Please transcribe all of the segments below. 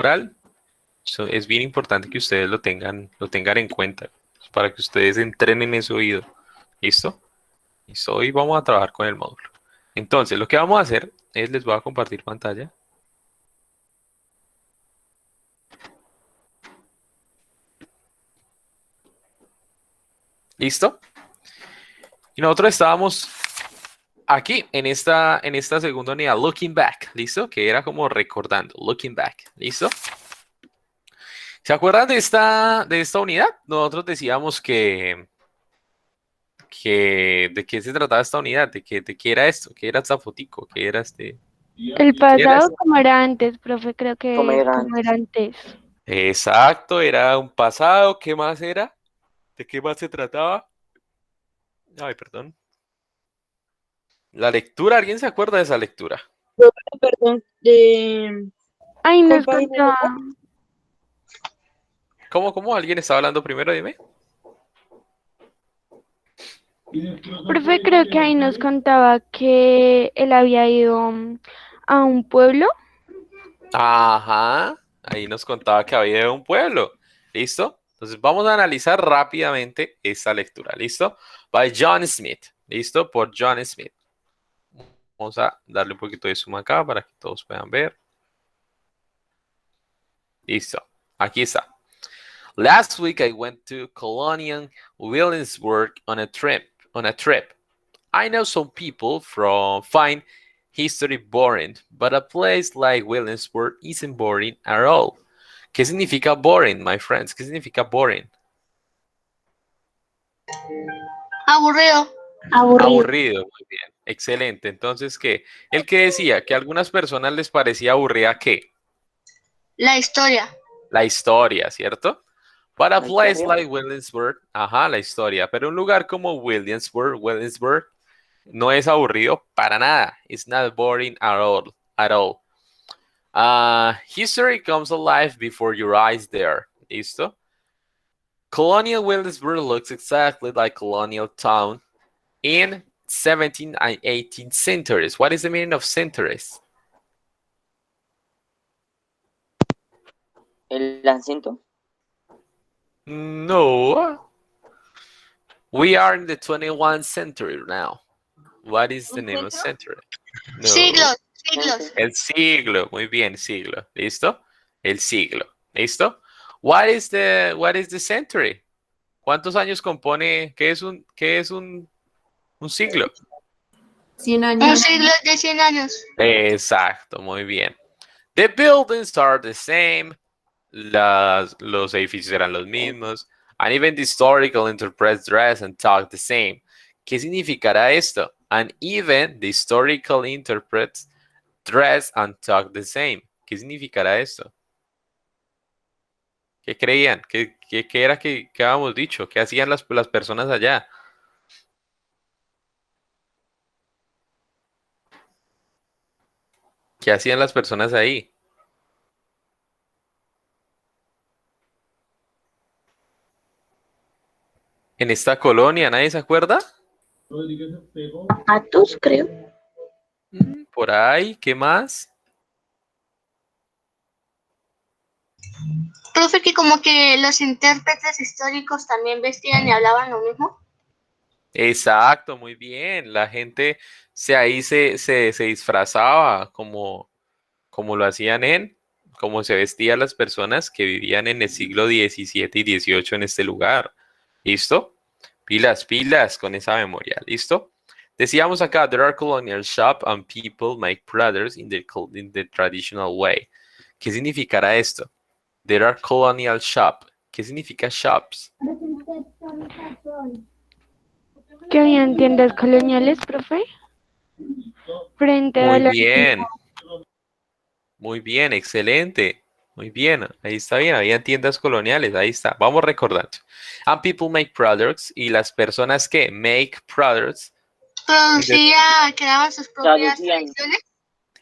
oral, es bien importante que ustedes lo tengan en cuenta para que ustedes entrenen ese oído. ¿Listo? Listo, hoy vamos a trabajar con el módulo. Entonces, lo que vamos a hacer es les voy a compartir pantalla. ¿Listo? Y nosotros estábamos aquí en esta segunda unidad, looking back, ¿listo? Que era como recordando, looking back, ¿listo? ¿Se acuerdan de esta unidad? Nosotros decíamos que ¿de qué se trataba esta unidad? De qué era esto? ¿Qué era esta fotico? ¿Qué era este? El ¿Qué era pasado esto? como era antes, profe, creo Como que es era como antes. era antes. Exacto, era un pasado. ¿Qué más era? ¿De qué más se trataba? Ay, perdón. La lectura, ¿alguien se acuerda de esa lectura? Perdón, Ay, ¿cuál nos página contaba, era? ¿Cómo? ¿Alguien estaba hablando primero? Dime. profe, creo que ahí nos contaba que él había ido a un pueblo. Ajá, ahí nos contaba que había un pueblo. ¿Listo? Entonces vamos a analizar rápidamente esta lectura. ¿Listo? By John Smith. ¿Listo? Por John Smith. Vamos a darle un poquito de zoom acá para que todos puedan ver. Listo. Aquí está. Last week I went to Colonial Williamsburg on a trip. I know some people find history boring, but a place like Williamsburg isn't boring at all. ¿Qué significa boring, my friends? ¿Qué significa boring? Aburrido. Aburrido. Aburrido, muy bien. Excelente. Entonces, ¿qué? El que decía que a algunas personas les parecía aburrida, ¿qué? La historia. La historia, ¿cierto? But a La place historia. like Williamsburg, ajá, la historia. Pero un lugar como Williamsburg, no es aburrido para nada. It's not boring at all. At all. History comes alive before your eyes there. ¿Listo? Colonial Williamsburg looks exactly like colonial town in 17th and 18th centuries. What is the meaning of centuries? El acento. No. We are in the 21st century now. What is the name of century? No. Siglos. Siglos. El siglo. Muy bien, siglo. ¿Listo? El siglo. ¿Listo? What is the century? ¿Cuántos años compone? ¿Qué es un siglo? 100 Un años. siglo de 100 años. Exacto, muy bien. The buildings are the same. Los edificios eran los mismos. And even the historical interprets dress and talk the same. ¿Qué significará esto? And even the historical interprets dress and talk the same. ¿Qué significará esto? ¿Qué creían? ¿Qué era que habíamos dicho? ¿Qué hacían las personas allá? ¿Qué hacían las personas ahí? En esta colonia, ¿nadie se acuerda? Atos, creo. Por ahí, ¿qué más? Profe, que como que los intérpretes históricos también vestían y hablaban lo mismo. Exacto, muy bien. La gente se disfrazaba como lo hacían como se vestían las personas que vivían en el siglo XVII y XVIII en este lugar. ¿Listo? Pilas, pilas con esa memoria. ¿Listo? Decíamos acá, there are colonial shop and people make products in the traditional way. ¿Qué significará esto? There are colonial shop. ¿Qué significa shops? Que habían tiendas coloniales, profe, frente a Muy la... bien. Muy bien, excelente. Muy bien, ahí está bien, habían tiendas coloniales, ahí está. Vamos recordando. And people make products y las personas que make products. Producía, creaban sus propias tradiciones.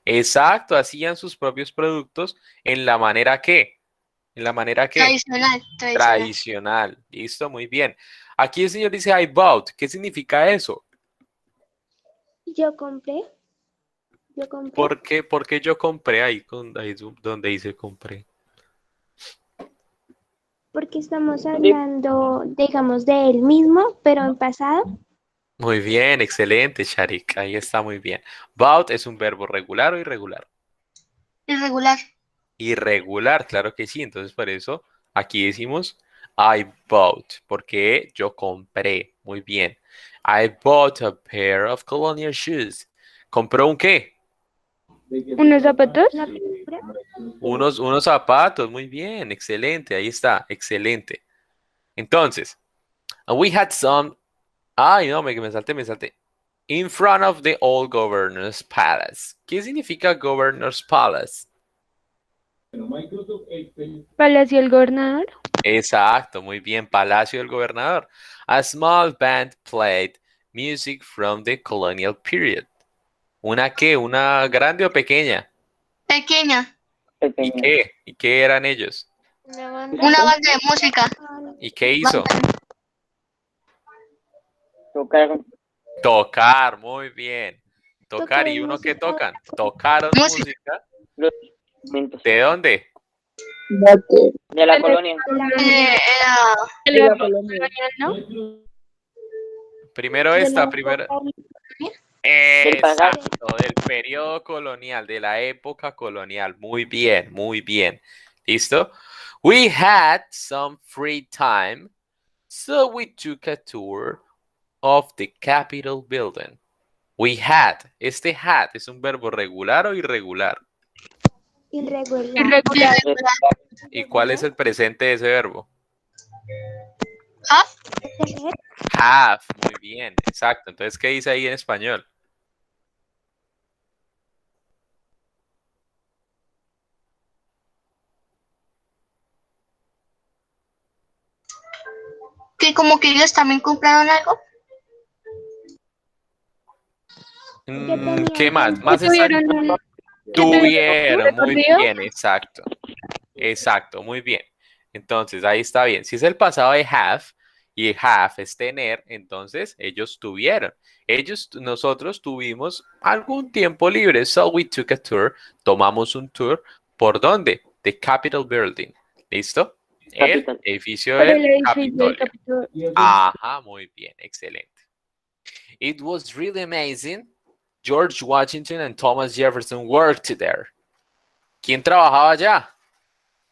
Exacto, hacían sus propios productos en la manera que, en la manera que Tradicional. tradicional. Listo, muy bien. Aquí el señor dice I bought. ¿Qué significa eso? Yo compré. Yo compré. ¿Por qué yo compré ahí, ahí donde dice compré? Porque estamos hablando, digamos, de él mismo, pero en pasado. Muy bien, excelente, Sharik. Ahí está muy bien. Bought es un verbo regular o irregular. Irregular. Irregular, claro que sí. Entonces, por eso aquí decimos I bought, porque yo compré. Muy bien. I bought a pair of colonial shoes. ¿Compró un qué? ¿Unos zapatos? Una pintura. Unos zapatos. Muy bien, excelente. Ahí está, excelente. Entonces, we had some. Ay, no, me salté. In front of the old governor's palace. ¿Qué significa governor's palace? Palacio del Gobernador. Exacto, muy bien, Palacio del Gobernador. A small band played music from the colonial period. ¿Una qué? ¿Una grande o pequeña? Pequeña. ¿Y qué? ¿Y qué eran ellos? Una banda. Una banda de música. ¿Y qué hizo? Tocar Tocar, muy bien. Tocar, Tocar ¿y uno qué música. tocan? Tocaron Música. música. los instrumentos ¿De dónde? de la colonia. Era De la colonia. colonial, ¿no? Primero De esta, la primero. Del pasado. Exacto, del periodo colonial, de la época colonial. Muy bien, muy bien. ¿Listo? We had some free time, so we took a tour of the Capitol building. We had. Este had es un verbo regular o irregular. Irregular. Irregular. ¿Y cuál es el presente de ese verbo? Have. Muy bien, exacto. Entonces, ¿qué dice ahí en español? que como que ellos también compraron algo. ¿Qué más? ¿Qué Más exacto. tuvieron? Tuvieron, muy recorrido? bien, exacto. Exacto, muy bien. Entonces, ahí está bien. Si es el pasado de have y have es tener, entonces ellos tuvieron. Nosotros tuvimos algún tiempo libre. So we took a tour. Tomamos un tour. ¿Por dónde? The Capitol Building. ¿Listo? El Capitol. edificio Por del el edificio del Capitolio. Capitolio. Ajá, muy bien, excelente. It was really amazing. George Washington and Thomas Jefferson worked there. ¿Quién trabajaba allá?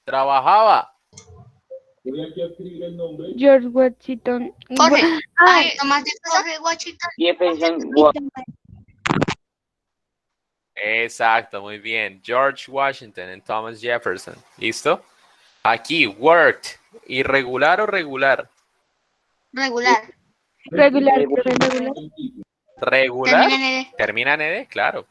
Trabajaba. George Washington. Jorge. Ah, Ay, Tomás de Jorge Washington. Jefferson Exacto, muy bien. George Washington and Thomas Jefferson. ¿Listo? Aquí, worked. ¿Irregular o regular? Regular. regular, profe, regular. ¿Regular? Termina en Termina en ed, claro.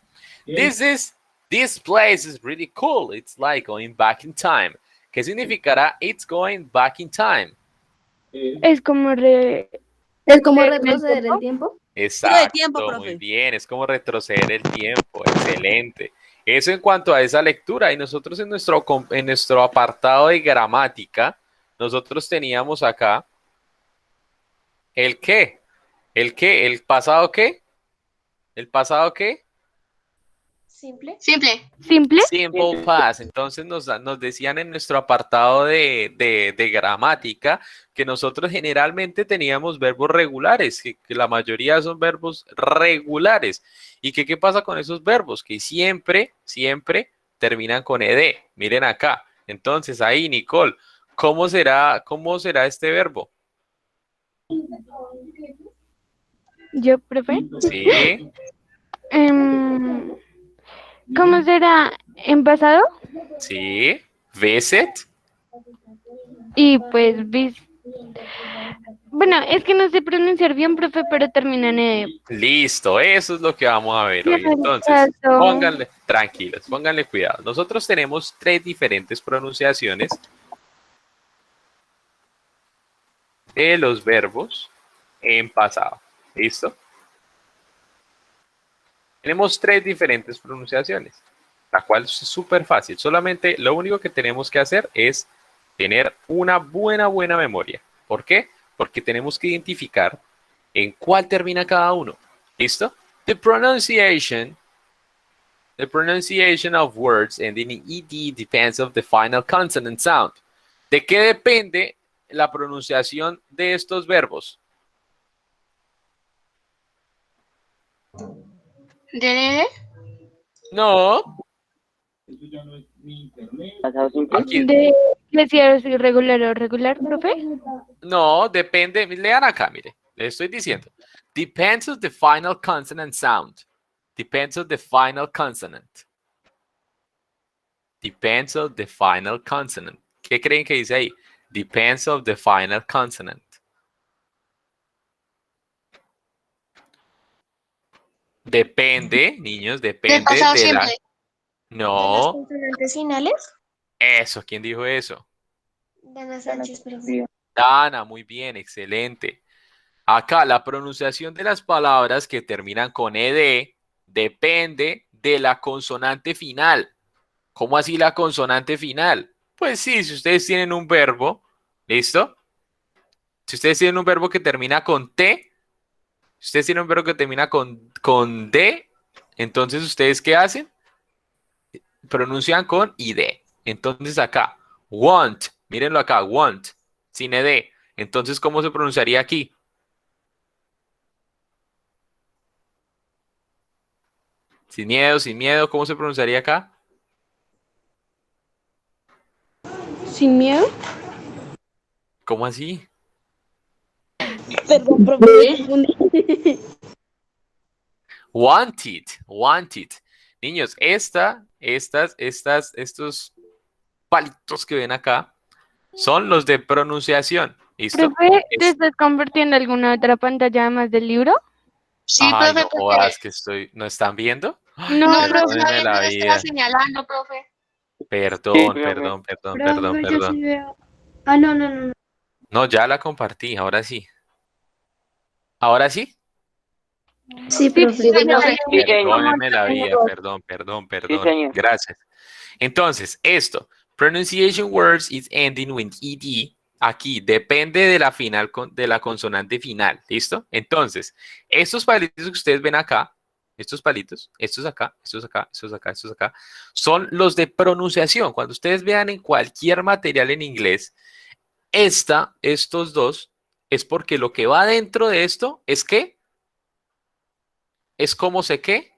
This place is really cool. It's like going back in time. ¿Qué significará it's going back in time? Es como Es como ¿El retroceder tiempo? el tiempo. Exacto, tiempo, muy profe. bien. Es como retroceder el tiempo. Excelente. Eso en cuanto a esa lectura. Y nosotros en nuestro apartado de gramática, nosotros teníamos acá el qué. ¿El qué? ¿El pasado qué? ¿El pasado qué? Simple. simple. ¿Simple? Simple past. Entonces nos decían en nuestro apartado de gramática que nosotros generalmente teníamos verbos regulares, que la mayoría son verbos regulares. ¿Y qué pasa con esos verbos? Que siempre terminan con ed. Miren acá. Entonces ahí, Nicole, ¿cómo será este verbo? Yo, profe. Sí, Em, ¿Cómo será en pasado? sí. Visit. Y pues, bueno, es que no sé pronunciar bien, profe, pero termina en E. Listo, eso es lo que vamos a ver hoy. Tienes Entonces, razón. pónganle, tranquilos, pónganle cuidado. Nosotros tenemos 3 diferentes pronunciaciones de los verbos en pasado. ¿Listo? Tenemos 3 diferentes pronunciaciones, la cual es súper fácil. Solamente lo único que tenemos que hacer es tener una buena memoria. ¿Por qué? Porque tenemos que identificar en cuál termina cada uno. ¿Listo? The pronunciation of words ending in ed depends on the final consonant sound. ¿De qué depende la pronunciación de estos verbos? ¿De? No. Pasado simple. Aquí, ¿De si es irregular o regular, profe? no, depende. Lean acá, mire. Le estoy diciendo. Depends on the final consonant sound. Depends on the final consonant. Depends on the final consonant. ¿Qué creen que dice ahí? Depends on the final consonant. Depende, niños, Del depende pasado de la... simple. ¿De las No, consonantes finales? eso, ¿quién dijo eso? Dana Sánchez, profe. Dana, muy bien, excelente. Acá la pronunciación de las palabras que terminan con ed depende de la consonante final. ¿Cómo así la consonante final? Pues sí, si ustedes tienen un verbo, ¿listo? Si ustedes tienen un verbo que termina con T, si ustedes tienen un verbo que termina con D, entonces ¿ustedes qué hacen? Pronuncian con id. Entonces acá, want, mírenlo acá, want, sin ed. Entonces, ¿cómo se pronunciaría aquí? Sin miedo, ¿cómo se pronunciaría acá? ¿Sin miedo? ¿Cómo así? Perdón, profe, me confundí. Wanted, wanted. Niños, estos palitos que ven acá son los de pronunciación. ¿Listo? Profe, ¿te estás convirtiendo en alguna otra pantalla además del libro? Sí, Ay, profe, no porque... jodas que estoy. ¿No están viendo? Ay, No, No, no, profe. perdónenme todavía no la lo estaba vida. señalando, profe. Perdón, profe. perdón, perdón, perdón, Profe, yo perdón. sí veo. Ah, no, no, no, no. No, ya la compartí, ahora sí. ¿Ahora sí? Sí, Sí, profe. profe, profe. ahí Sí, señor. Perdónenme la vida, perdón, perdón, Sí, perdón. señor. Gracias. Entonces, esto, pronunciation words is ending with ed. Aquí depende de la final de la consonante final, ¿listo? Entonces, estos palitos que ustedes ven acá, estos palitos, estos acá, estos acá, estos acá, estos acá, son los de pronunciación. Cuando ustedes vean en cualquier material en inglés, estos dos, es porque lo que va dentro de esto es que es como se qué.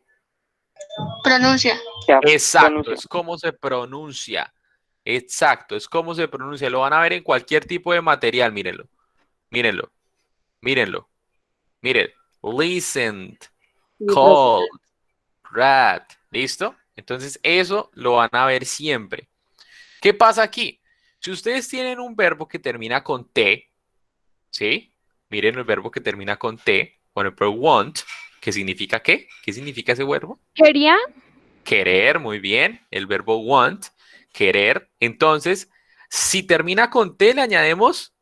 Pronuncia. Ya, Exacto, pronuncia. es cómo se pronuncia. Exacto, es cómo se pronuncia. Lo van a ver en cualquier tipo de material, mírenlo. Mírenlo, mírenlo. Miren, listened, Sí, profe. called, read. ¿Listo? Entonces, eso lo van a ver siempre. ¿Qué pasa aquí? Si ustedes tienen un verbo que termina con T, ¿sí? Miren el verbo que termina con T, por ejemplo, want, ¿qué significa qué? ¿Qué significa ese verbo? quería Querer, muy bien. El verbo want, querer. Entonces, si termina con T, le añadimos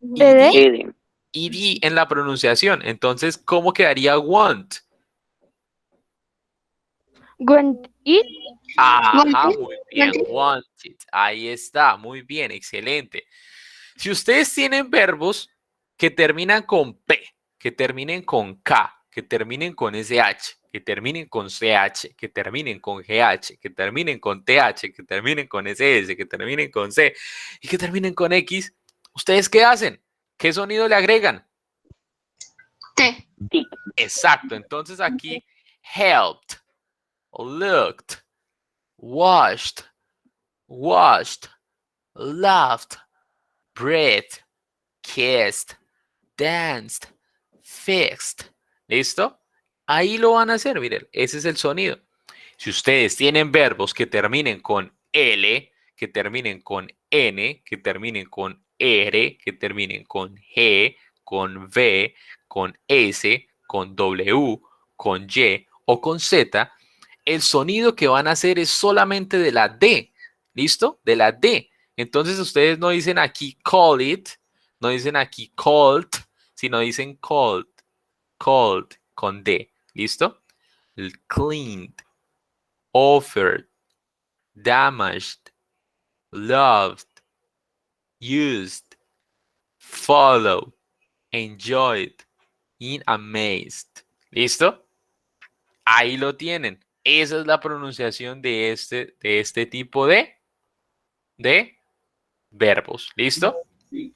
bebé, ed, Ed. ed en la pronunciación. Entonces, ¿cómo quedaría want? want it, Ajá, ¿Guante? muy bien. Wanted. Ahí está, muy bien, excelente. Si ustedes tienen verbos que terminan con P, que terminen con K, que terminen con SH, que terminen con CH, que terminen con GH, que terminen con TH, que terminen con SS, que terminen con C y que terminen con X, ¿ustedes qué hacen? ¿Qué sonido le agregan? T. Tic. Exacto, entonces aquí helped, looked, washed, washed, laughed, breathed, kissed, danced, fixed. ¿Listo? Ahí lo van a hacer, miren, ese es el sonido. Si ustedes tienen verbos que terminen con L, que terminen con N, que terminen con R, que terminen con G, con V, con S, con W, con Y o con Z, el sonido que van a hacer es solamente de la D. ¿Listo? De la D. Entonces ustedes no dicen aquí call it, no dicen aquí called, sino dicen called, called con D. ¿Listo? El cleaned, offered, damaged, loved, used, followed, enjoyed, in amazed. ¿Listo? Ahí lo tienen. Esa es la pronunciación de este tipo de verbos. ¿Listo?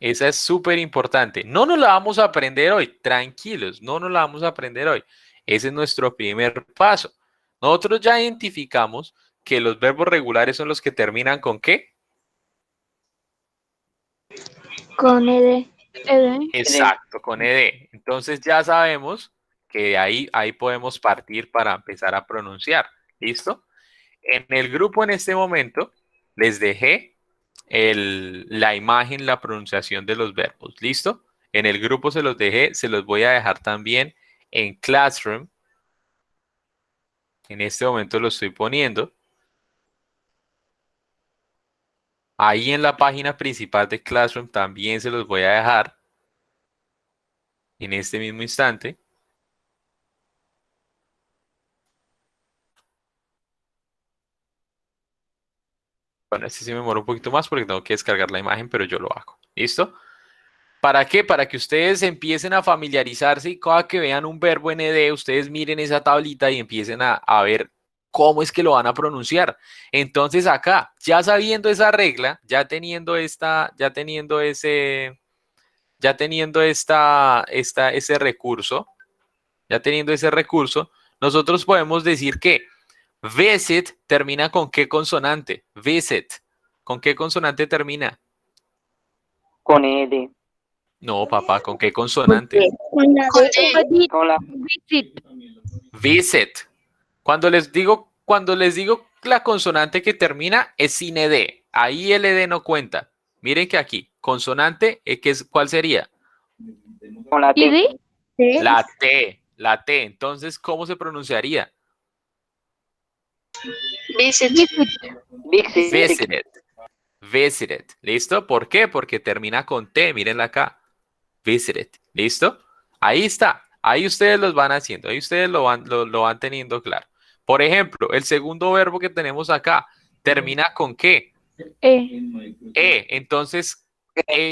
Esa es súper importante. No nos la vamos a aprender hoy, tranquilos, no nos la vamos a aprender hoy. Ese es nuestro primer paso. Nosotros ya identificamos que los verbos regulares son los que terminan ¿con qué? Con ed. Exacto, con ed. Entonces ya sabemos que ahí podemos partir para empezar a pronunciar. ¿Listo? En el grupo en este momento les dejé la imagen, la pronunciación de los verbos. ¿Listo? En el grupo se los dejé, se los voy a dejar también en Classroom. En este momento lo estoy poniendo. Ahí en la página principal de Classroom también se los voy a dejar en este mismo instante. Bueno, este sí me demora un poquito más porque tengo que descargar la imagen, pero yo lo hago. ¿Listo? ¿Para qué? Para que ustedes empiecen a familiarizarse y cada que vean un verbo en ed, ustedes miren esa tablita y empiecen a ver cómo es que lo van a pronunciar. Entonces acá, ya sabiendo esa regla, ya teniendo ese recurso, nosotros podemos decir que visit termina ¿con qué consonante? Visit. ¿Con qué consonante termina? Con ed. No, papá, ¿con qué consonante? Con la Con D. D. Con la Visit. Visit. Cuando les digo la consonante que termina es sin ed. Ahí el ed no cuenta. Miren que aquí, consonante, ¿cuál sería? con la T. ¿Y D. La T. La T. Entonces, ¿cómo se pronunciaría? Visit. Visit. Visited. Visited. ¿Listo? ¿Por qué? Porque termina con T. Mírenla acá. Visited. ¿Listo? Ahí está. Ahí ustedes los van haciendo. Ahí ustedes lo van teniendo claro. Por ejemplo, el segundo verbo que tenemos acá termina ¿con qué? Entonces,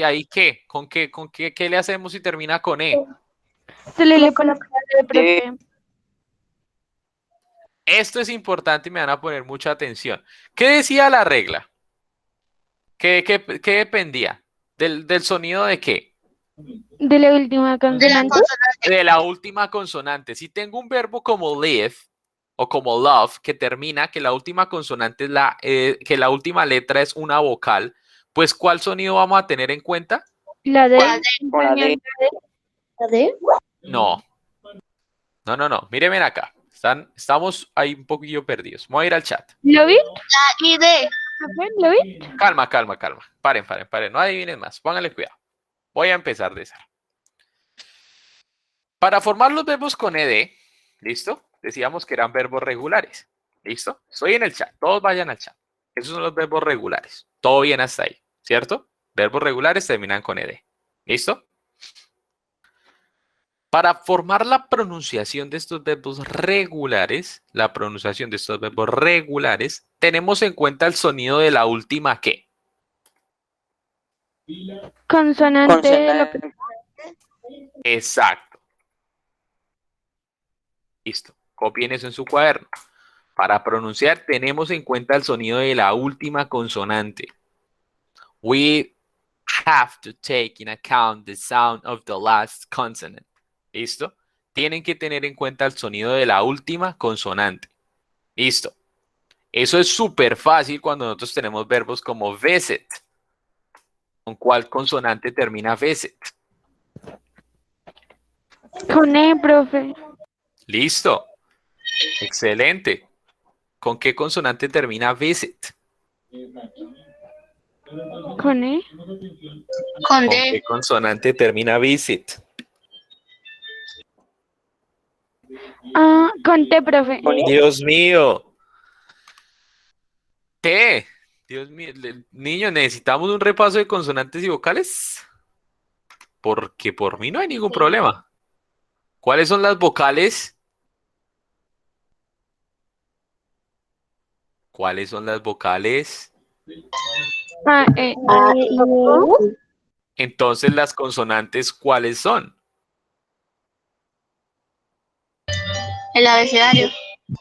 ¿ahí qué? ¿Qué le hacemos si termina con E? Se le coloca de profe. Esto es importante y me van a poner mucha atención. ¿Qué decía la regla? ¿Qué dependía? ¿Del sonido de qué? De la última De la consonante. consonante. De la última consonante. Si tengo un verbo como live o como love que termina, que la última consonante es que la última letra es una vocal, pues ¿cuál sonido vamos a tener en cuenta? La La D. D. Con la D. La D. No. No. Mírenme acá. Estamos ahí un poquillo perdidos. Voy a ir al chat. ¿Lo vi? La I D. Profe, ¿lo vi? Calma. Paren. No adivinen más. Pónganle cuidado. Voy a empezar de cero. Para formar los verbos con ed, ¿listo? Decíamos que eran verbos regulares. ¿Listo? Estoy en el chat. Todos vayan al chat. Esos son los verbos regulares. Todo bien hasta ahí, ¿cierto? Verbos regulares terminan con ed. ¿Listo? Para formar la pronunciación de estos verbos regulares, tenemos en cuenta el sonido de la última ¿qué? Consonante. Consonante. Exacto. Listo. Copien eso en su cuaderno. Para pronunciar tenemos en cuenta el sonido de la última consonante. We have to take in account the sound of the last consonant. ¿Listo? Tienen que tener en cuenta el sonido de la última consonante. Listo. Eso es súper fácil cuando nosotros tenemos verbos como visit. ¿Con cuál consonante termina visit? Con E, profe. Listo. Excelente. ¿Con qué consonante termina visit? Con E. Con ¿Con qué D. consonante termina visit? Ah, con T, profe. Con I. Dios mío. T. Dios mío. Niños, necesitamos un repaso de consonantes y vocales. Porque por mí no hay ningún problema. ¿Cuáles son las vocales? ¿Cuáles son las vocales? Ah, A, I, O. Entonces, las consonantes, ¿cuáles son? El abecedario.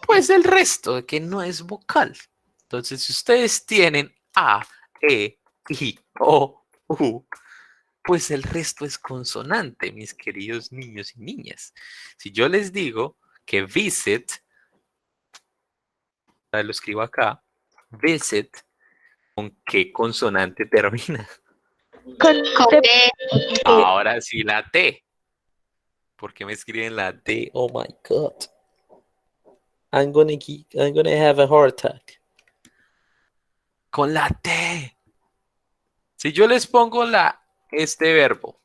Pues el resto, que no es vocal. Entonces, si ustedes tienen A, E, I, O, U, pues el resto es consonante, mis queridos niños y niñas. Si yo les digo que visit, lo escribo acá, visit, ¿con qué consonante termina? Con Con T. T. Ahora sí la T. ¿Por qué me escriben la T? Oh my God. I'm gonna have a heart attack. Con la T. Si yo les pongo este verbo,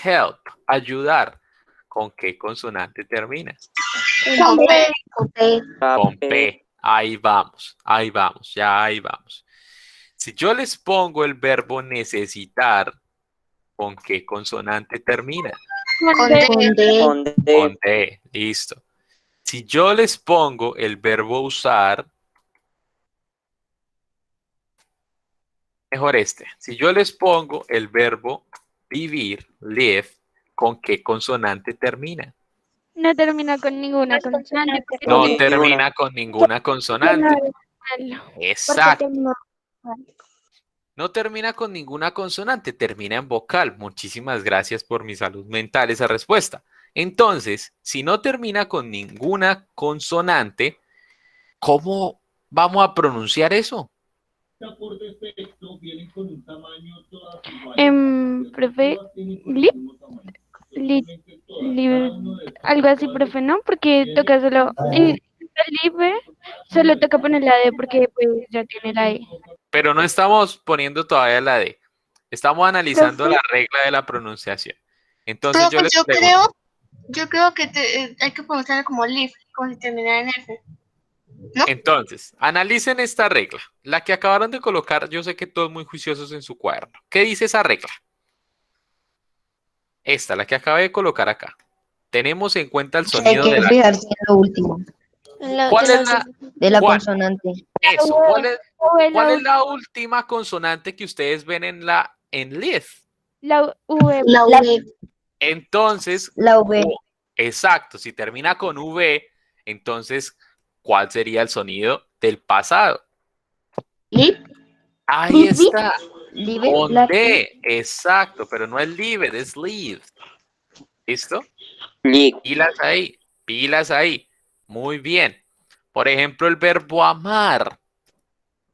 help, ayudar, ¿con qué consonante termina? Con P. Con P. Con P. Ahí vamos, ya ahí vamos. Si yo les pongo el verbo necesitar, ¿con qué consonante termina? Con D. Con D. Con D. Con D, listo. Si yo les pongo el verbo usar, mejor este. Si yo les pongo el verbo vivir, live, ¿con qué consonante termina? No termina con ninguna consonante. Porque No Ninguna. termina con ninguna consonante. porque Exacto. tengo- No termina con ninguna consonante, termina en vocal. Muchísimas gracias por mi salud mental esa respuesta. Entonces, si no termina con ninguna consonante, ¿cómo vamos a pronunciar eso? Profe, lip, lip, algo así, profe, ¿no? Porque toca solo, en el libre solo toca poner la D porque pues ya tiene la E. Pero no estamos poniendo todavía la D. Estamos analizando Profe. la regla de la pronunciación. Entonces yo Profe, les pregunto, yo creo que hay que pronunciarlo como live, como si terminara en F. entonces, analicen esta regla. La que acabaron de colocar, yo sé que todos muy juiciosos en su cuaderno. ¿Qué dice esa regla? Esta, la que acabé de colocar acá. Tenemos en cuenta el Hay sonido que de la... fijarse en lo último, ¿Cuál es la... de la ¿Cuál? consonante. Eso, V, ¿cuál es la última consonante que ustedes ven en live? la V, La V. Entonces, La V. exacto, si termina con V, entonces, ¿cuál sería el sonido del pasado? Lip. Ahí está, Live, con la D, exacto, pero no es live, es live. ¿Listo? Lick. Pilas ahí. Muy bien. Por ejemplo, el verbo amar,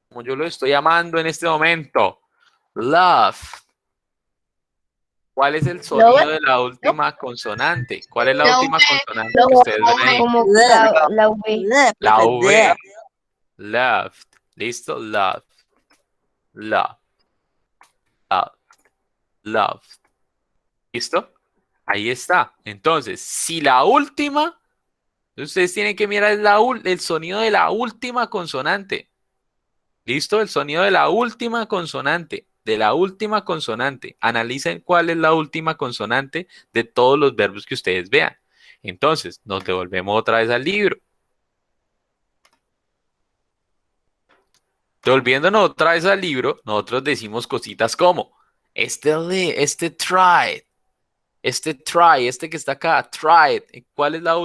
como yo lo estoy amando en este momento, love. ¿Cuál es el sonido de la última consonante? ¿Cuál es la La última V. consonante que ustedes ven ahí? como la V. La V. Loved. ¿Listo? Love. Love. Love. Love. ¿Listo? Ahí está. Entonces, si la última, ustedes tienen que mirar el sonido de la última consonante. ¿Listo? El sonido de la última consonante. De la última consonante. Analicen cuál es la última consonante de todos los verbos que ustedes vean. Entonces, nos devolvemos otra vez al libro. Devolviéndonos otra vez al libro, nosotros decimos cositas como try, este que está acá, try. ¿Cuál es la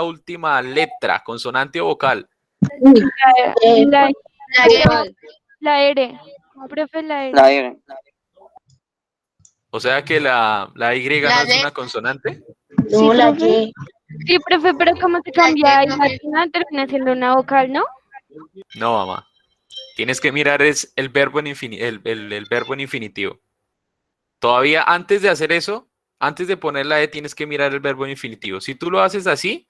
última letra, consonante o vocal? la, La E. la R, profe, la R. La R. O sea que la Y no La es D. una consonante. No, la profe. Y. Sí, profe, pero como se cambia y latina termina siendo una vocal, ¿no? No, mamá. Tienes que mirar es el verbo el verbo en infinitivo. Todavía antes de hacer eso, antes de poner la E, tienes que mirar el verbo en infinitivo. Si tú lo haces así,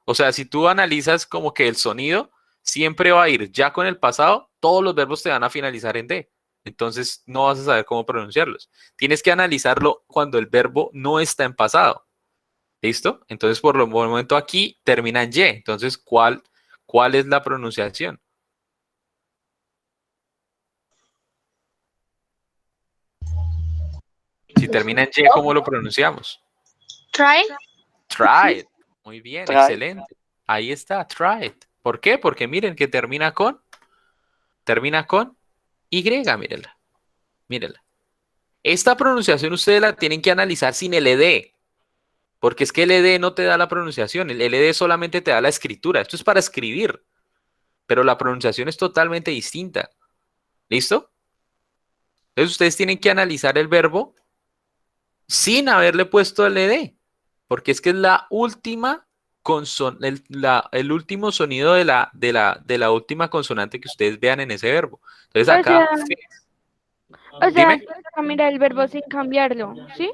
o sea, si tú analizas como que el sonido siempre va a ir ya con el pasado, todos los verbos te van a finalizar en D. Entonces no vas a saber cómo pronunciarlos. Tienes que analizarlo cuando el verbo no está en pasado. ¿Listo? Entonces por el momento aquí termina en Y. Entonces, ¿cuál es la pronunciación? Si termina en Y, ¿cómo lo pronunciamos? Try. Try it. Muy bien, Try it. excelente. Ahí está, try it. ¿Por qué? Porque miren que termina con Y, mírenla. Mírenla. Esta pronunciación ustedes la tienen que analizar sin el ed, porque es que el ed no te da la pronunciación, el ed solamente te da la escritura. Esto es para escribir, pero la pronunciación es totalmente distinta. ¿Listo? Entonces ustedes tienen que analizar el verbo sin haberle puesto el ed, porque es que es la última el último sonido de la última consonante que ustedes vean en ese verbo. Entonces O sea, acá, o sea, dime. toca mirar el verbo sin cambiarlo, ¿sí?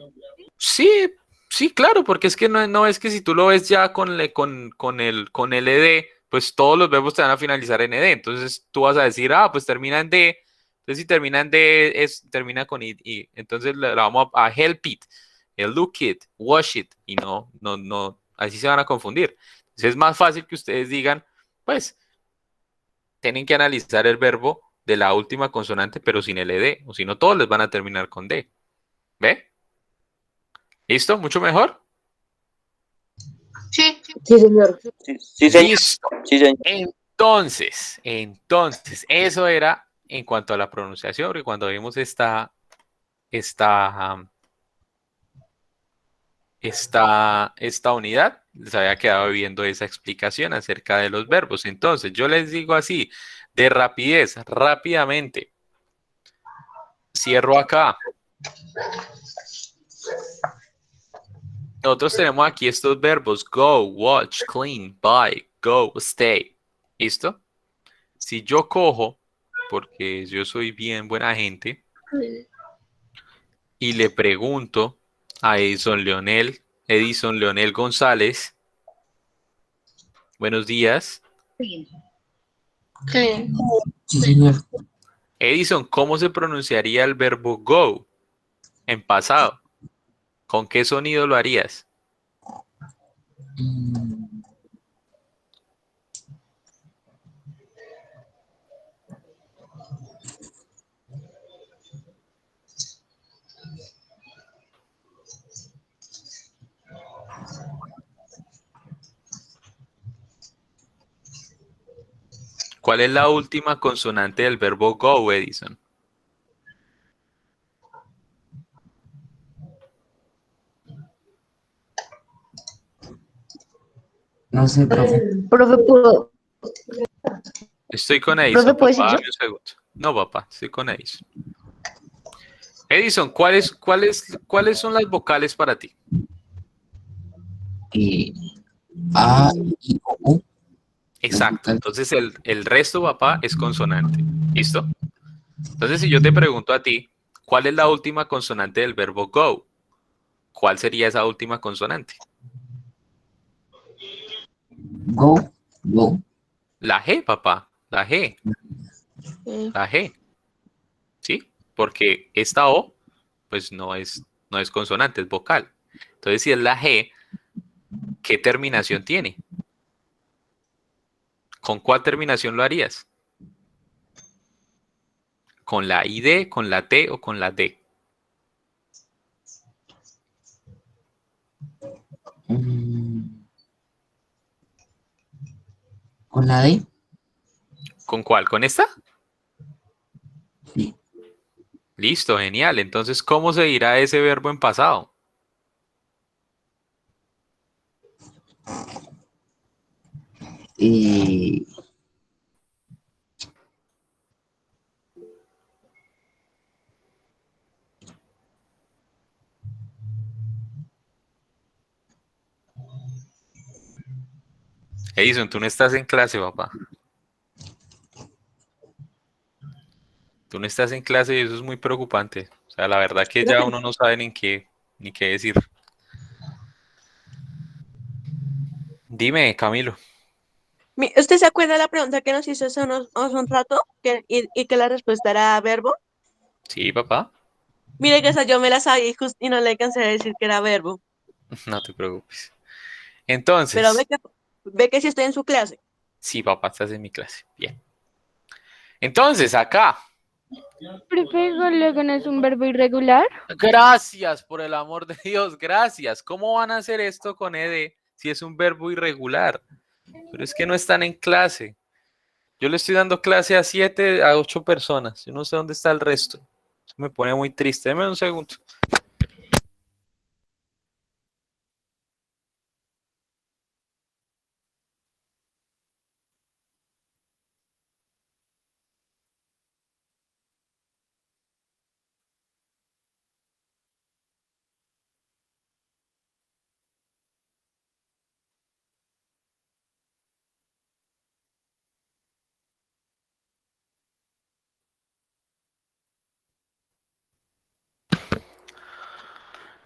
Sí, sí, claro, porque es que no es que si tú lo ves ya con el ed, pues todos los verbos te van a finalizar en ed. Entonces tú vas a decir, pues termina en d. Entonces si termina en d, termina con it. Y entonces le vamos a help it, look it, wash it. Y no, así se van a confundir. Entonces es más fácil que ustedes digan, pues tienen que analizar el verbo de la última consonante, pero sin el ed. O si no, todos les van a terminar con d. ¿Ve? ¿Listo? ¿Mucho mejor? Sí, Sí, señor. Sí, sí, señor. Listo. Sí, señor. Entonces, eso era en cuanto a la pronunciación, porque cuando vimos esta, esta unidad, les había quedado viendo esa explicación acerca de los verbos. Entonces, yo les digo así, de rapidez, rápidamente, cierro acá. Nosotros tenemos aquí estos verbos, go, watch, clean, buy, go, stay. ¿Listo? Si yo cojo, porque yo soy bien buena gente, y le pregunto a Edison Leonel González, buenos días. clean. Sí, señor. Edison, ¿cómo se pronunciaría el verbo go en pasado? ¿Con qué sonido lo harías? Mm, ¿Cuál es la última consonante del verbo go, Edison? No sé, profe. Profe, Estoy con Edison, profe, ¿puedo decir papá, yo? dame un segundo. No, papá, estoy con Edison. Edison, ¿cuáles son las vocales para ti? Eh, A, I, O, U. Exacto. Entonces el resto, papá, es consonante. ¿Listo? Entonces, si yo te pregunto a ti, ¿cuál es la última consonante del verbo go? ¿Cuál sería esa última consonante? Go, go. La G, papá, la G, la G, ¿sí? Porque esta O, pues no es consonante, es vocal. Entonces, si es la G, ¿qué terminación tiene? ¿Con cuál terminación lo harías? ¿Con la ID, con la T o con la D? Mm, ¿Con la D? ¿Con cuál? ¿Con esta? Sí. Listo, genial. Entonces, ¿cómo se dirá ese verbo en pasado? Eh, Edison, tú no estás en clase, papá. Tú no estás en clase y eso es muy preocupante. O sea, la verdad que ya uno no sabe ni qué decir. Dime, Camilo. ¿Usted se acuerda de la pregunta que nos hizo hace un rato? Y que la respuesta era verbo. Sí, papá. Mire que esa yo me la sabía y no le alcancé a decir que era verbo. No te preocupes. Pero Entonces, ve que sí estoy en su clase. sí, papá, estás en mi clase. Bien. Entonces, acá. Prefiero luego no es un verbo irregular. Gracias, por el amor de Dios, gracias. ¿Cómo van a hacer esto con ed si es un verbo irregular? Pero es que no están en clase. Yo le estoy dando clase a 7, a 8 personas. Yo no sé dónde está el resto. Eso me pone muy triste. Deme un segundo.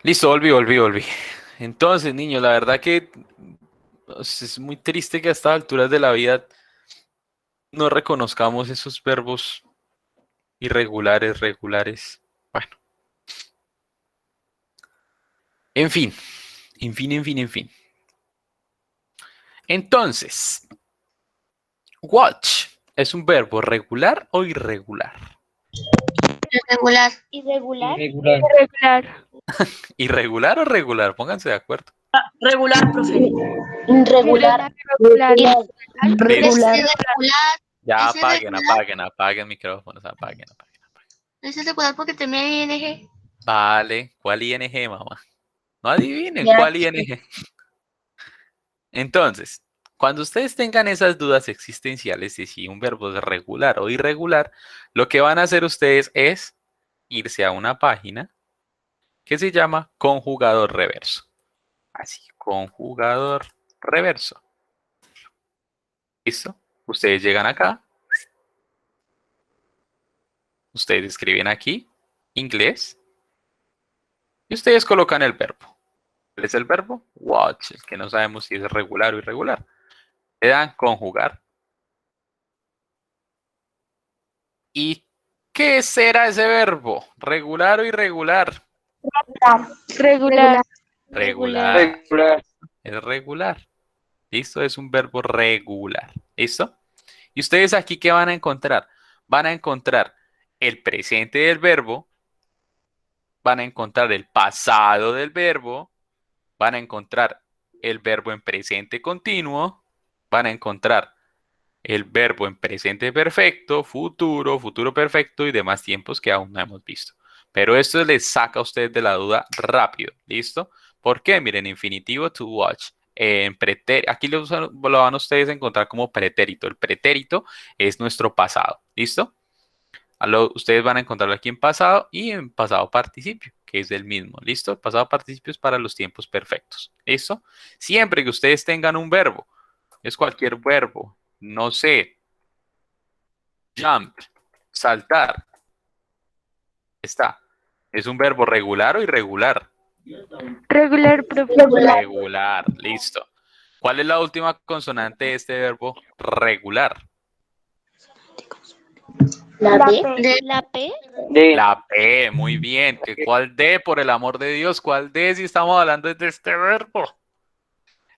Listo, volví. Entonces, niños, la verdad que es muy triste que a estas alturas de la vida no reconozcamos esos verbos irregulares, regulares. Bueno, en fin, en fin. Entonces, watch, ¿es un verbo regular o irregular? Irregular. Irregular. Irregular. Regular. ¿Irregular o regular? Pónganse de acuerdo. Regular, profe. Irregular. Regular. Listo. Irregular. Ya ¿Es irregular? apaguen micrófonos, apaguen. Es irregular porque termina en ING. Vale, ¿cuál ING, mamá? No adivinen, ¿cuál ING? Entonces, cuando ustedes tengan esas dudas existenciales de si un verbo es regular o irregular, lo que van a hacer ustedes es irse a una página que se llama conjugador reverso. Así, conjugador reverso. ¿Listo? Ustedes llegan acá. Ustedes escriben aquí inglés y ustedes colocan el verbo. ¿Cuál es el verbo? Watch, el que no sabemos si es regular o irregular. Le dan conjugar. ¿Y qué será ese verbo? ¿Regular o irregular? Regular. Regular. Regular. Es regular. ¿Listo? Es un verbo regular. ¿Listo? ¿Y ustedes aquí qué van a encontrar? Van a encontrar el presente del verbo, van a encontrar el pasado del verbo, van a encontrar el verbo en presente continuo, van a encontrar el verbo en presente perfecto, futuro, futuro perfecto y demás tiempos que aún no hemos visto. Pero esto les saca a ustedes de la duda rápido, ¿listo? ¿Por qué? Miren, infinitivo to watch. Aquí lo van ustedes a encontrar como pretérito. El pretérito es nuestro pasado, ¿listo? Ustedes van a encontrarlo aquí en pasado y en pasado participio, que es el mismo, ¿listo? El pasado participio es para los tiempos perfectos, ¿listo? Siempre que ustedes tengan un verbo, es cualquier verbo, no sé, jump, saltar, está. ¿Es un verbo regular o irregular? Regular, profe. Regular, listo. ¿Cuál es la última consonante de este verbo regular? La B. De- La P. D. La P, muy bien. ¿Cuál D, por el amor de Dios? ¿Cuál D si estamos hablando de este verbo?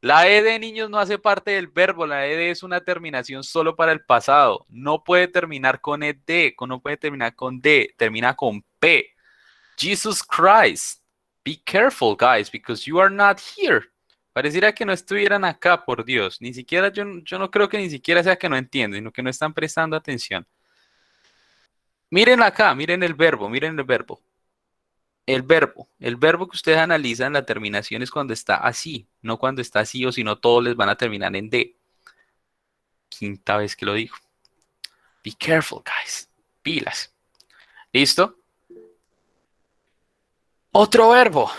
La ED, niños, no hace parte del verbo. La ED es una terminación solo para el pasado. No puede terminar con ED, no puede terminar con D, termina con P. Jesus Christ. Be careful, guys, because you are not here. Pareciera que no estuvieran acá, por Dios. Ni siquiera, yo no creo que ni siquiera sea que no entienden, sino que no están prestando atención. Miren acá, miren el verbo, miren el verbo. El verbo que ustedes analizan, la terminación es cuando está así, no cuando está así o si no todos les van a terminar en D. Quinta vez que lo digo. Be careful, guys. Pilas. ¿Listo? Otro verbo.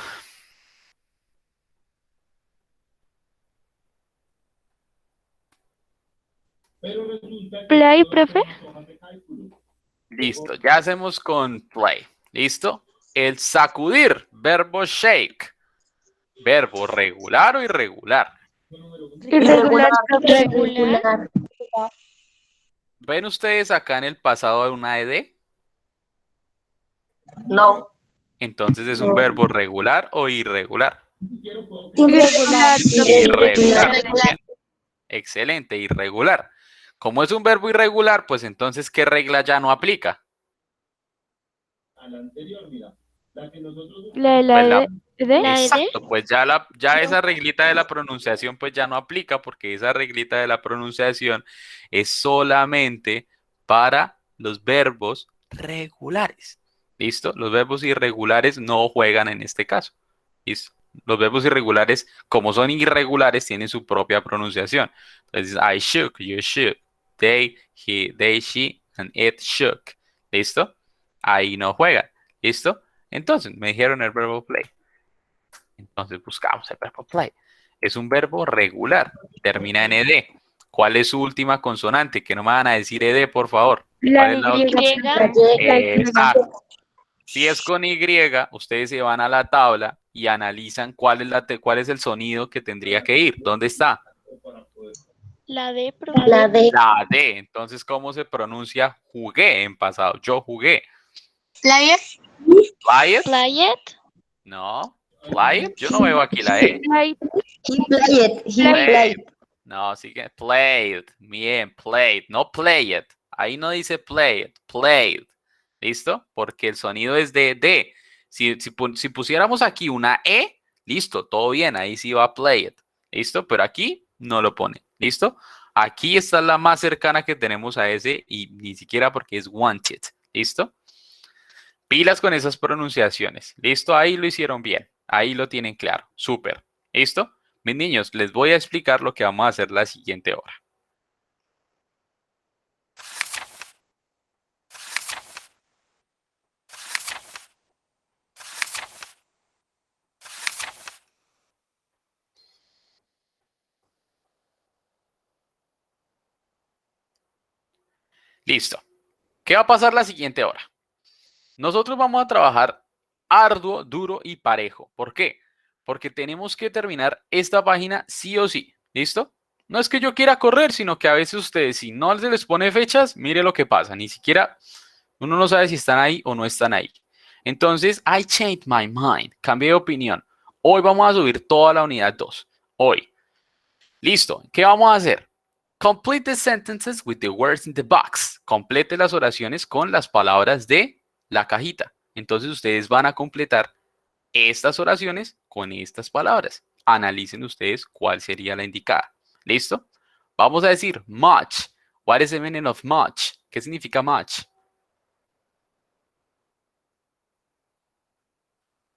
Play, profe. Listo, ya hacemos con play. ¿Listo? El sacudir, verbo shake. Verbo regular o irregular. Irregular, profe. Regular. ¿Ven ustedes acá en el pasado de una ED? No. Entonces es un verbo regular o irregular. Irregular. Irregular. Bien. Excelente, irregular. Como es un verbo irregular, pues entonces, ¿qué regla ya no aplica? La de Pues la La D. exacto, pues ya esa reglita de la pronunciación pues ya no aplica porque esa reglita de la pronunciación es solamente para los verbos regulares. ¿Listo? Los verbos irregulares no juegan en este caso. ¿Listo? Los verbos irregulares, como son irregulares, tienen su propia pronunciación. Entonces, I shook, you shook, they, he, they, she, and it shook. ¿Listo? Ahí no juegan. ¿Listo? Entonces, me dijeron el verbo play. Entonces buscamos el verbo play. Es un verbo regular. Termina en ed. ¿Cuál es su última consonante? Que no me van a decir ed, por favor. La ¿Cuál es la última? Y. Exacto. Si es con Y, ustedes se van a la tabla y analizan cuál es el sonido que tendría que ir. ¿Dónde está? La D, La D. La D. Entonces, ¿cómo se pronuncia jugué en pasado? Yo jugué. Player. ¿Play it? Play it. No. ¿Play it? Yo no veo aquí la E. Play, He played. He Played. played. No, sigue. Played. Bien, played. No play it. Ahí no dice play it. Played. ¿Listo? Porque el sonido es de D. Si pusiéramos aquí una E, listo, todo bien. Ahí sí va play it. ¿Listo? Pero aquí no lo pone. ¿Listo? Aquí está la más cercana que tenemos a ese y ni siquiera porque es wanted. ¿Listo? Pilas con esas pronunciaciones. ¿Listo? Ahí lo hicieron bien. Ahí lo tienen claro. Súper. ¿Listo? Mis niños, les voy a explicar lo que vamos a hacer la siguiente hora. Listo. ¿Qué va a pasar la siguiente hora? Nosotros vamos a trabajar arduo, duro y parejo. ¿Por qué? Porque tenemos que terminar esta página sí o sí. ¿Listo? No es que yo quiera correr, sino que a veces ustedes, si no se les pone fechas, mire lo que pasa. Ni siquiera uno no sabe si están ahí o no están ahí. Entonces, I changed my mind. Cambié de opinión. Hoy vamos a subir toda la unidad 2. Hoy. Listo. ¿Qué vamos a hacer? Complete the sentences with the words in the box. Complete las oraciones con las palabras de la cajita. Entonces ustedes van a completar estas oraciones con estas palabras. Analicen ustedes cuál sería la indicada. ¿Listo? Vamos a decir much. What is the meaning of much? ¿Qué significa much?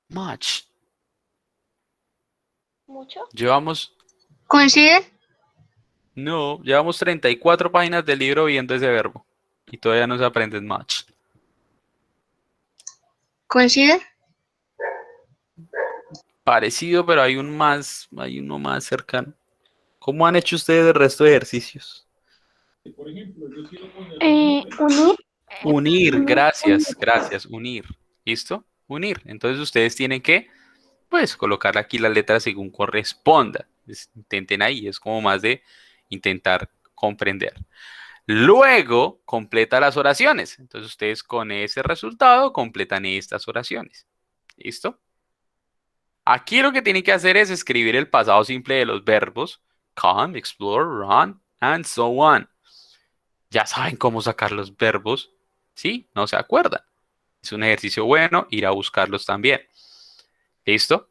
Much. ¿Mucho? Llevamos, ¿Coinciden? no, llevamos 34 páginas del libro viendo ese verbo. Y todavía no se aprende much. ¿Coinciden? Parecido, pero hay uno más cercano. ¿Cómo han hecho ustedes el resto de ejercicios? Unir. Unir, gracias, unir. ¿Listo? Unir. Entonces ustedes tienen que, pues, colocar aquí las letras según corresponda. Intenten ahí, es como más de intentar comprender. Luego, completa las oraciones. Entonces ustedes con ese resultado completan estas oraciones. ¿Listo? Aquí lo que tienen que hacer es escribir el pasado simple de los verbos come, explore, run, and so on. Ya saben cómo sacar los verbos, ¿sí? No se acuerdan. Es un ejercicio bueno ir a buscarlos también. ¿Listo?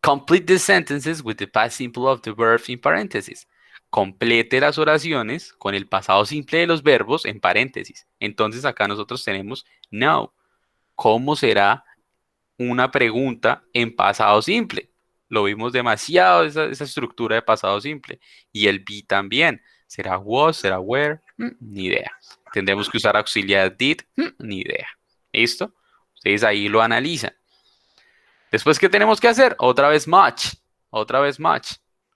Complete the sentences with the past simple of the verb in parentheses. Complete las oraciones con el pasado simple de los verbos en paréntesis. Entonces acá nosotros tenemos no. ¿Cómo será una pregunta en pasado simple? Lo vimos demasiado, esa estructura de pasado simple. Y el be también. ¿Será was? ¿Será were? Ni idea. Tendremos que usar auxiliar did. Ni idea. ¿Listo? Ustedes ahí lo analizan. Después, ¿qué tenemos que hacer? Otra vez match. Otra vez match.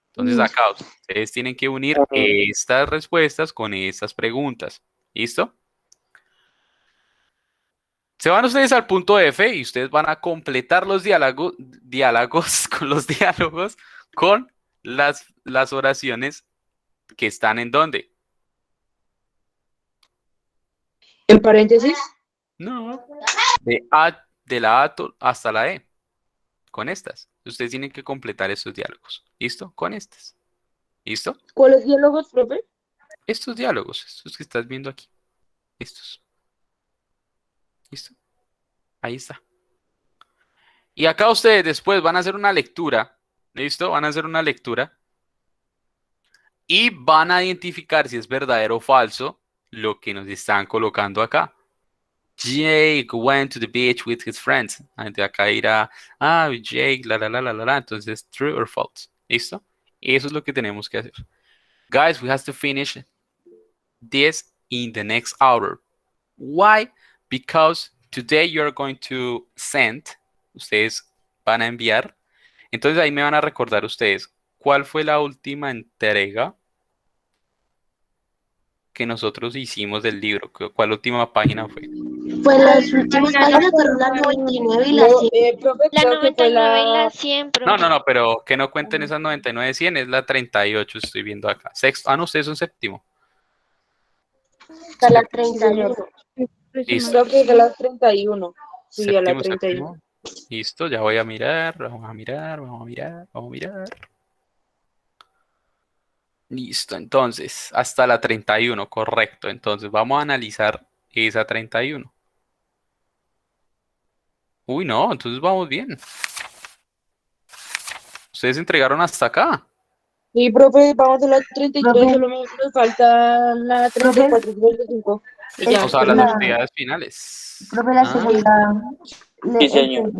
Entonces acá ustedes tienen que unir estas respuestas con estas preguntas. ¿Listo? Se van ustedes al punto F y ustedes van a completar los diálogos con los diálogos con las oraciones que están en ¿dónde? ¿En paréntesis? No. De la A hasta la E. Con estas. Ustedes tienen que completar estos diálogos. ¿Listo? Con estas. ¿Listo? ¿Cuáles diálogos, profe? Estos diálogos, estos que estás viendo aquí. Estos. ¿Listo? Ahí está. Y acá ustedes después van a hacer una lectura. ¿Listo? Van a hacer una lectura. Y van a identificar si es verdadero o falso lo que nos están colocando acá. Jake went to the beach with his friends. Entonces acá irá, Jake, la. Entonces, true or false. ¿Listo? Eso es lo que tenemos que hacer. Guys, we have to finish this in the next hour. Why? Because today you're going to send. Ustedes van a enviar. Entonces ahí me van a recordar ustedes. ¿Cuál fue la última entrega que nosotros hicimos del libro? ¿Cuál última página fue? Pues las últimas páginas fueron la 99 y la No, 100. profe, La creo que fue 99 y la la... 100, No, profe. pero que no cuenten esas 99 100, es la 38, estoy viendo acá. Sexto, no, ustedes son séptimo. Hasta la Séptimo, Sí, señor. 31. listo. Creo que es de las 31. Sí, a la Séptimo, 31. séptimo. Listo, ya voy a mirar, vamos a mirar, vamos a mirar, vamos a mirar. Listo, entonces, hasta la 31, correcto. Entonces, vamos a analizar esa 31. Uy, no, entonces vamos bien. Ustedes entregaron hasta acá. Sí, profe, vamos a la 33, Profe, solo nos falta la profe, 34 y 35. Y ya. O sea, las actividades finales. profe, la Ah, segunda, Sí, señor.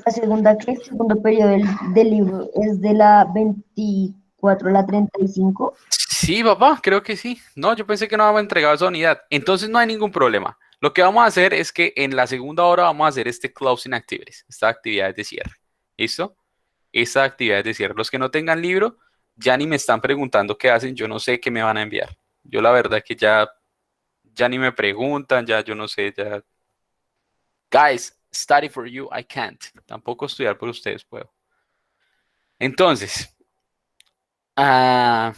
la segunda, ¿qué? Segundo periodo del libro es de la 24 a la 35. sí, papá, creo que sí. No, yo pensé que no habíamos entregado esa unidad. Entonces no hay ningún problema. Lo que vamos a hacer es que en la segunda hora vamos a hacer este closing activities, estas actividades de cierre. ¿Listo? Estas actividades de cierre. Los que no tengan libro, ya ni me están preguntando qué hacen, yo no sé qué me van a enviar. Yo la verdad que ya ni me preguntan, ya yo no sé, ya. Guys, study for you, I can't. Tampoco estudiar por ustedes puedo. Entonces, ah,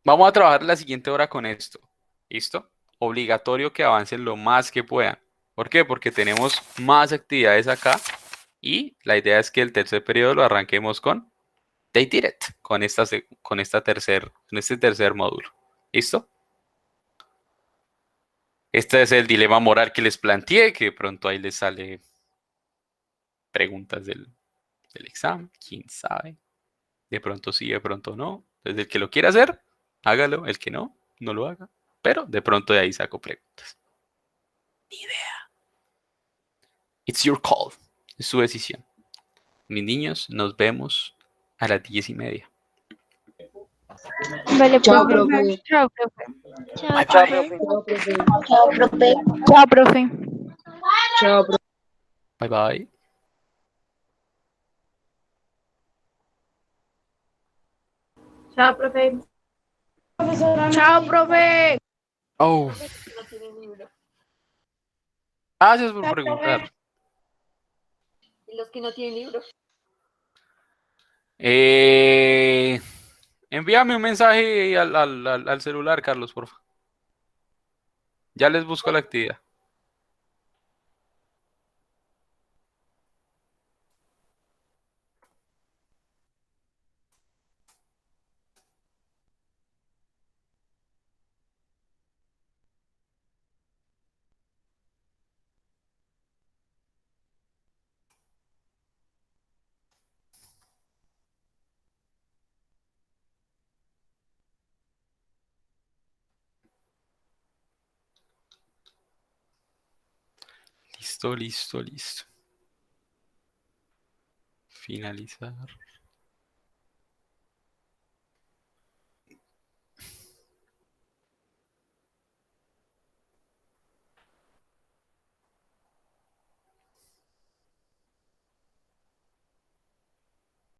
vamos a trabajar la siguiente hora con esto. ¿Listo? Obligatorio que avancen lo más que puedan. ¿Por qué? Porque tenemos más actividades acá y la idea es que el tercer periodo lo arranquemos con They Did It, con este tercer módulo. ¿Listo? Este es el dilema moral que les planteé, que de pronto ahí les sale preguntas del examen, quién sabe. De pronto sí, de pronto no. Entonces, el que lo quiera hacer, hágalo. El que no, no lo haga. Pero de pronto de ahí saco preguntas. Ni idea. It's your call. Es su decisión. Mis niños, nos vemos a las 10:30. Vale, Chao, profe. profe. Chao, profe. Chao, Bye Chao, bye. profe. profe. Chao, profe. Chao, profe. Chao, profe. Chao, profe. Bye bye. Chao, profe. Chao, profe. Oh, gracias por preguntar. ¿Y los que no tienen libro? Eh, envíame un mensaje al celular, Carlos, por favor. Ya les busco la actividad. Listo, listo, listo. Finalizar.